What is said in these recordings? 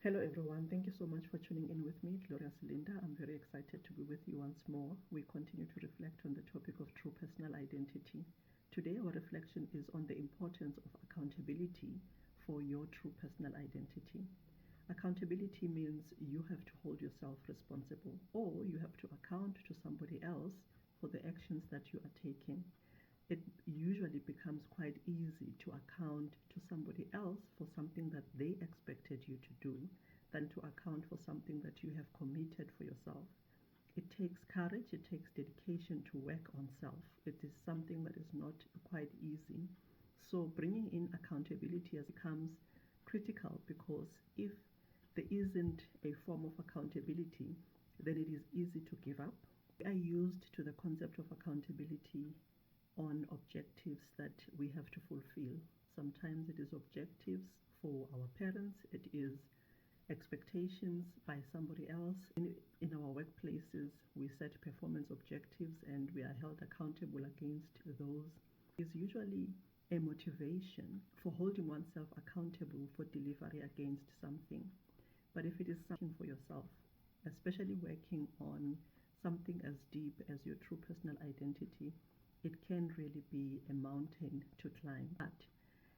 Hello, everyone. Thank you so much for tuning in with me, Gloria Linda. I'm very excited to be with you once more. We continue to reflect on the topic of true personal identity. Today, our reflection is on the importance of accountability for your true personal identity. Accountability means you have to hold yourself responsible, or you have to account to somebody else for the actions that you are taking. It usually becomes quite easy to account to somebody else for something that they expected you to do than to account for something that you have committed for yourself. It takes courage, it takes dedication to work on self. It is something that is not quite easy. So bringing in accountability has becomes critical, because if there isn't a form of accountability, then it is easy to give up. We are used to the concept of accountability on objectives that we have to fulfill. Sometimes it is objectives for our parents, it is expectations by somebody else. In our workplaces, we set performance objectives and we are held accountable against those. It is usually a motivation for holding oneself accountable for delivery against something. But if it is something for yourself, especially working on something as deep as your true personal identity, it can really be a mountain to climb. But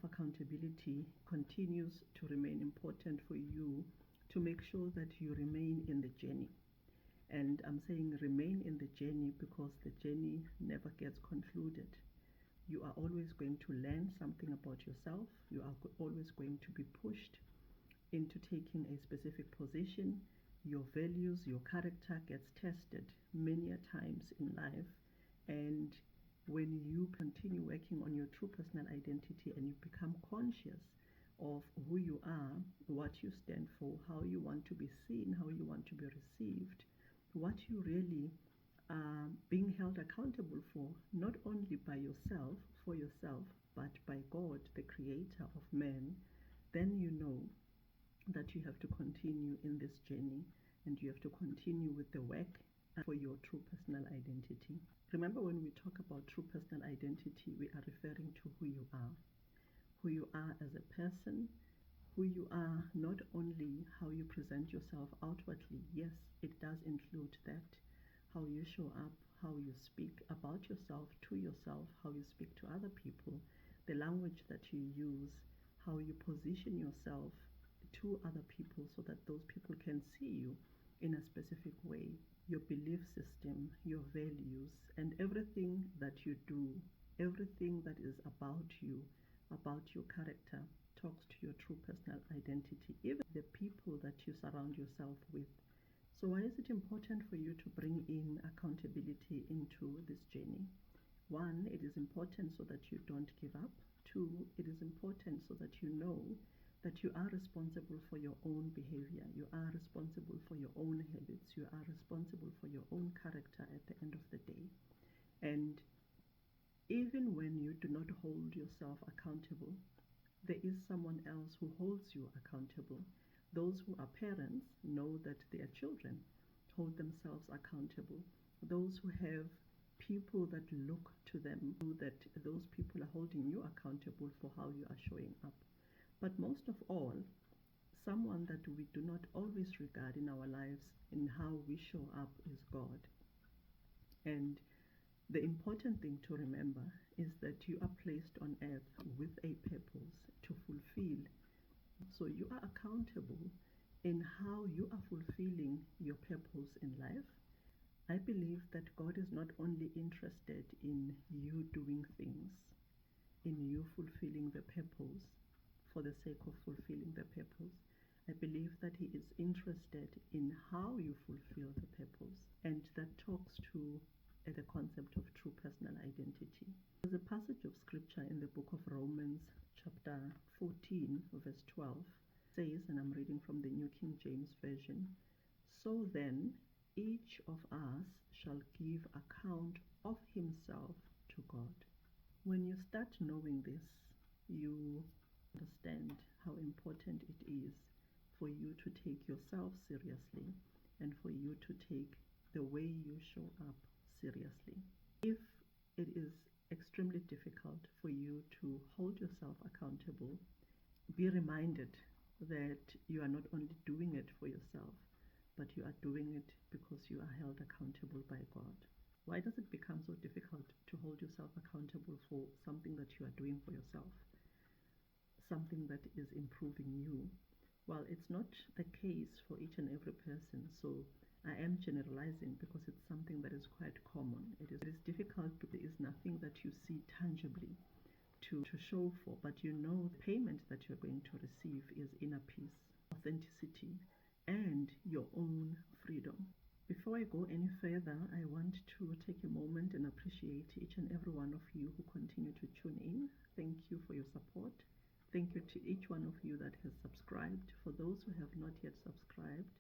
accountability continues to remain important for you to make sure that you remain in the journey. And I'm saying remain in the journey because the journey never gets concluded. You are always going to learn something about yourself. You are always going to be pushed into taking a specific position. Your values, your character gets tested many a times in life. And when you continue working on your true personal identity and you become conscious of who you are, what you stand for, how you want to be seen, how you want to be received, what you really are being held accountable for, not only by yourself, for yourself, but by God, the creator of man, then you know that you have to continue in this journey and you have to continue with the work for your true personal identity. Remember, when we talk about true personal identity, we are referring to who you are as a person, who you are not only how you present yourself outwardly. Yes, it does include that, how you show up, how you speak about yourself to yourself, how you speak to other people, the language that you use, how you position yourself to other people so that those people can see you in a specific way, your belief system, your values, and everything that you do, everything that is about you, about your character, talks to your true personal identity, even the people that you surround yourself with. So why is it important for you to bring in accountability into this journey? One, it is important so that you don't give up. Two, it is important so that you know that you are responsible for your own behavior, you are responsible for your own habits, you are responsible for your own character at the end of the day. And even when you do not hold yourself accountable, there is someone else who holds you accountable. Those who are parents know that their children hold themselves accountable. Those who have people that look to them know that those people are holding you accountable for how you are showing up. But most of all, someone that we do not always regard in our lives in how we show up is God. And the important thing to remember is that you are placed on earth with a purpose to fulfill. So you are accountable in how you are fulfilling your purpose in life. I believe that God is not only interested in you doing things, in you fulfilling the purpose for the sake of fulfilling the purpose. I believe that He is interested in how you fulfill the purpose, and that talks to the concept of true personal identity. There's a passage of scripture in the book of Romans, chapter 14, verse 12, says, and I'm reading from the New King James Version, "So then, each of us shall give account of himself to God." When you start knowing this, you understand how important it is for you to take yourself seriously and for you to take the way you show up seriously. If it is extremely difficult for you to hold yourself accountable, be reminded that you are not only doing it for yourself, but you are doing it because you are held accountable by God. Why does it become so difficult to hold yourself accountable for something that you are doing for yourself, something that is improving you? Well, it's not the case for each and every person, so I am generalizing because it's something that is quite common. It is difficult because there is nothing that you see tangibly to show for, but you know the payment that you're going to receive is inner peace, authenticity, and your own freedom. Before I go any further, I want to take a moment and appreciate each and every one of you who continue to tune in. Thank you for your support. Thank you to each one of you that has subscribed. For those who have not yet subscribed,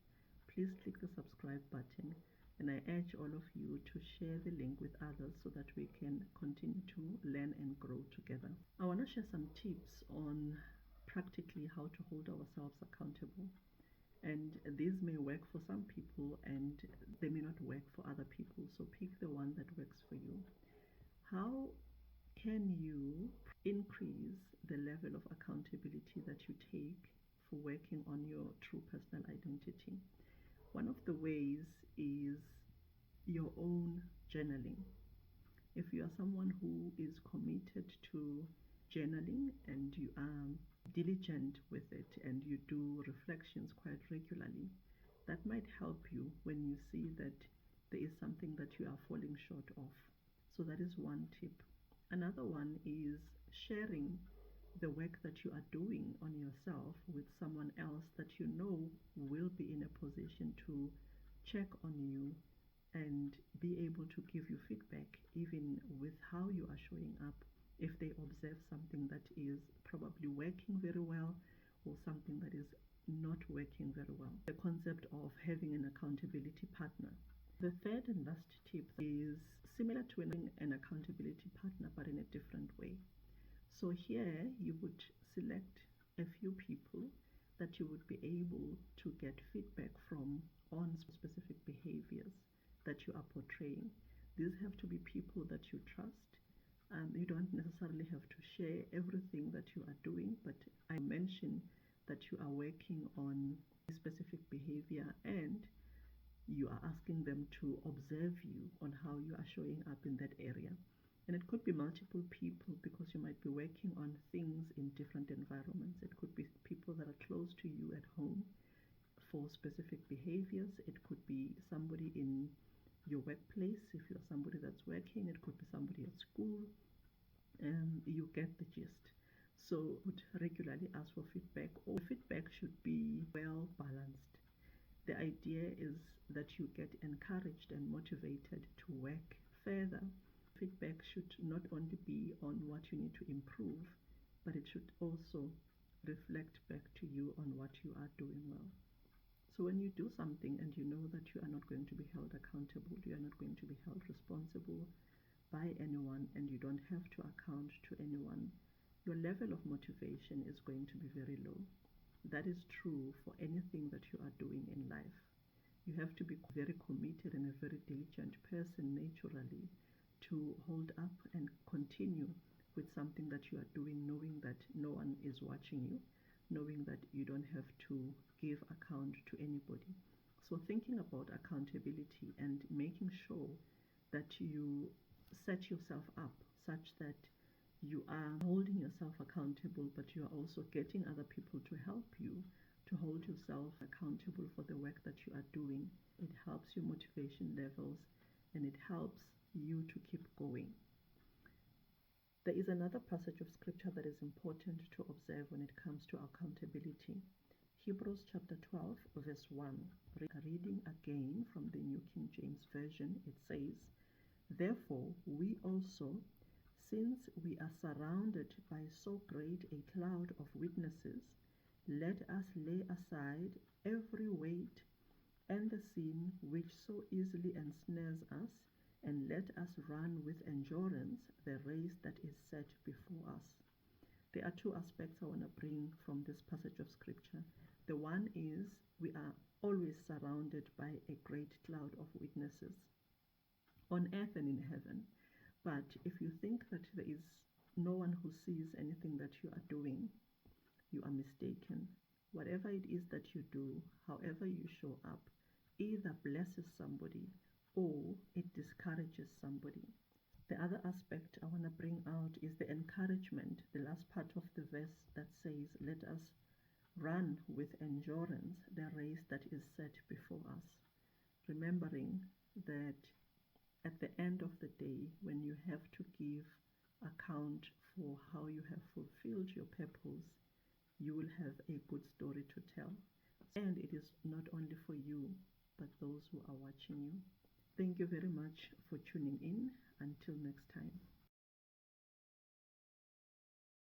please click the subscribe button, and I urge all of you to share the link with others so that we can continue to learn and grow together. I want to share some tips on practically how to hold ourselves accountable. And these may work for some people and they may not work for other people. So pick the one that works for you. How can you increase the level of accountability that you take for working on your true personal identity? One of the ways is your own journaling. If you are someone who is committed to journaling and you are diligent with it and you do reflections quite regularly, that might help you when you see that there is something that you are falling short of. So that is one tip. Another one is sharing the work that you are doing on yourself with someone else that you know will be in a position to check on you and be able to give you feedback even with how you are showing up if they observe something that is probably working very well or something that is not working very well. The concept of having an accountability partner. The third and last tip is similar to an accountability partner but in a different way. So here you would select a few people that you would be able to get feedback from on specific behaviors that you are portraying. These have to be people that you trust. You don't necessarily have to share everything that you are doing, but I mention that you are working on a specific behavior and you are asking them to observe you on how you are showing up in that area. And it could be multiple people because you might be working on things in different environments. It could be people that are close to you at home for specific behaviors. It could be somebody in your workplace if you're somebody that's working. It could be somebody at school. You get the gist. So would regularly ask for feedback, or feedback should be well balanced. The idea is that you get encouraged and motivated to work further. Feedback should not only be on what you need to improve, but it should also reflect back to you on what you are doing well. So when you do something and you know that you are not going to be held accountable, you are not going to be held responsible by anyone, and you don't have to account to anyone, your level of motivation is going to be very low. That is true for anything that you are doing in life. You have to be very committed and a very diligent person naturally to hold up and continue with something that you are doing, knowing that no one is watching you, knowing that you don't have to give account to anybody. So thinking about accountability and making sure that you set yourself up such that you are holding yourself accountable, but you are also getting other people to help you to hold yourself accountable for the work that you are doing. It helps your motivation levels and it helps you to keep going. There is another passage of scripture that is important to observe when it comes to accountability. Hebrews chapter 12, verse 1. Reading again from the New King James Version, it says, "Therefore we also, since we are surrounded by so great a cloud of witnesses, let us lay aside every weight and the sin which so easily ensnares us, and let us run with endurance the race that is set before us." There are two aspects I want to bring from this passage of scripture. The one is we are always surrounded by a great cloud of witnesses on earth and in heaven. But if you think that there is no one who sees anything that you are doing, you are mistaken. Whatever it is that you do, however you show up, either blesses somebody or it discourages somebody. The other aspect I want to bring out is the encouragement, the last part of the verse that says, "Let us run with endurance the race that is set before us." Remembering that at the end of the day, when you have to give account for how you have fulfilled your purpose, you will have a good story to tell. And it is not only for you, but those who are watching you. Thank you very much for tuning in. Until next time.